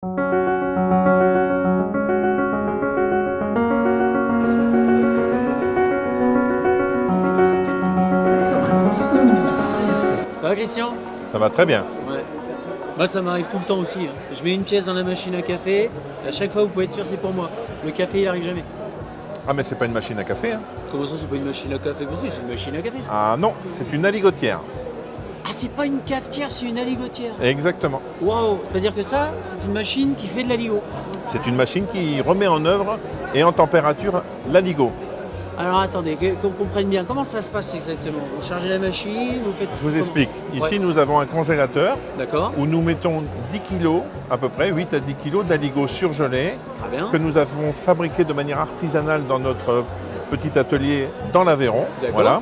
Ça va Christian? Ça va très bien. Ouais. Moi ça m'arrive tout le temps aussi. Je mets une pièce dans la machine à café, et à chaque fois vous pouvez être sûr c'est pour moi. Le café il arrive jamais. Ah mais c'est pas une machine à café, hein. Comment ça c'est pas une machine à café? Si, c'est une machine à café ça. Ah non, c'est une aligotière. Ah c'est pas une cafetière, c'est une aligotière. Exactement. Waouh, c'est-à-dire que ça, c'est une machine qui fait de l'aligot. C'est une machine qui remet en œuvre et en température l'aligot. Alors attendez, qu'on comprenne bien, comment ça se passe exactement? Vous chargez la machine, vous faites... Je vous comment? explique. Ici, Ouais. nous avons un congélateur D'accord, où nous mettons 10 kg, à peu près 8 à 10 kg d'aligot surgelé très bien. que nous avons fabriqué de manière artisanale dans notre petit atelier dans l'Aveyron. D'accord. Voilà.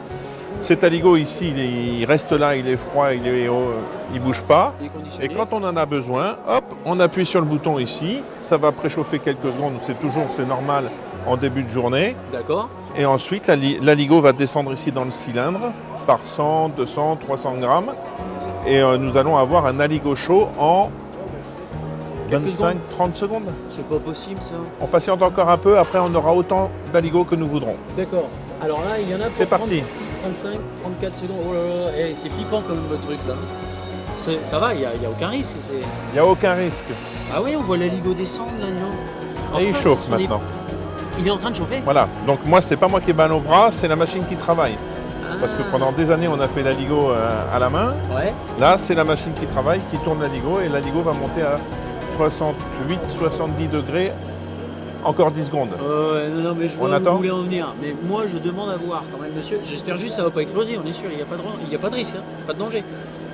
Cet aligot ici, il reste là, il est froid, il ne bouge pas. Il est conditionné. Et quand on en a besoin, hop, on appuie sur le bouton ici. Ça va préchauffer quelques secondes, c'est normal en début de journée. D'accord. Et ensuite, l'aligot va descendre ici dans le cylindre par 100, 200, 300 grammes. Et nous allons avoir un aligot chaud en Quelques 25-30 secondes. C'est pas possible ça. On patiente encore un peu, après on aura autant d'aligot que nous voudrons. D'accord. Alors là, il y en a pour C'est parti. 36, 35, 34 secondes. Oh là là, eh, c'est flippant quand même votre truc là. Ça va, il n'y a aucun risque. Il n'y a aucun risque. Ah oui, on voit l'aligot descendre là, non? Alors Et il ça, chauffe ce sont des- maintenant. Il est en train de chauffer? Voilà. Donc moi, c'est pas moi qui ai balle au bras, c'est la machine qui travaille. Parce que Ah. pendant des années, on a fait l'aligot à la main. Ouais. Là, c'est la machine qui travaille, qui tourne l'aligot. Et l'aligot va monter à 68-70 degrés, encore 10 secondes. Non, mais je vois On où attend vous voulez en venir. Mais moi, je demande à voir quand même, monsieur. J'espère juste que ça va pas exploser, on est sûr. Il n'y a pas de risque, hein, pas de danger.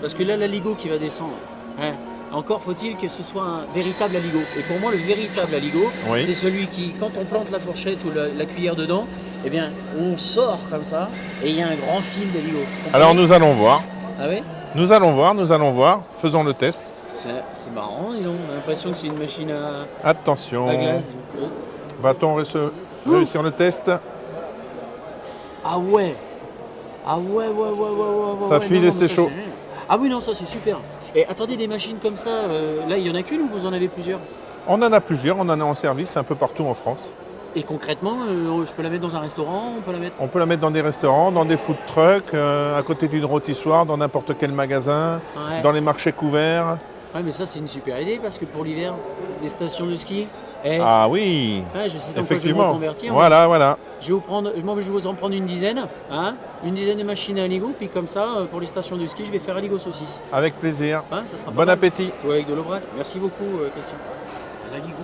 Parce que là, l'aligot qui va descendre, hein, encore faut-il que ce soit un véritable aligot. Et pour moi, le véritable aligot, Oui. c'est celui qui, quand on plante la fourchette ou la cuillère dedans, eh bien, on sort comme ça et il y a un grand fil d'aligot. Vous Alors comprenez? nous allons voir. Ah ouais? Nous allons voir. Faisons le test. C'est marrant, dis donc. On a l'impression que c'est une machine Attention. à glace. Oh. Va-t-on réussir le test? Ah ouais. Ah ouais. Ça file non, et mais c'est ça, chaud. génial. Ah oui, non, ça c'est super. Et attendez, des machines comme ça, là il y en a qu'une ou vous en avez plusieurs? On en a plusieurs, on en a en service un peu partout en France. Et concrètement, je peux la mettre dans un restaurant, on peut la mettre... On peut la mettre dans des restaurants, dans des food trucks, à côté d'une rôtissoire, dans n'importe quel magasin, Ouais. dans les marchés couverts. Ouais, mais ça c'est une super idée parce que pour l'hiver, les stations de ski, Ah oui, ouais, je sais dans quoi je vais me effectivement. reconvertir. Voilà. Je vais vous en prendre une dizaine, hein, une dizaine de machines à aligot, puis comme ça, pour les stations de ski, je vais faire aligot saucisse. Avec plaisir. Hein, ça sera pas Bon mal. appétit. Ouais, avec de l'aubrac. Merci beaucoup, Christian. L'aligot.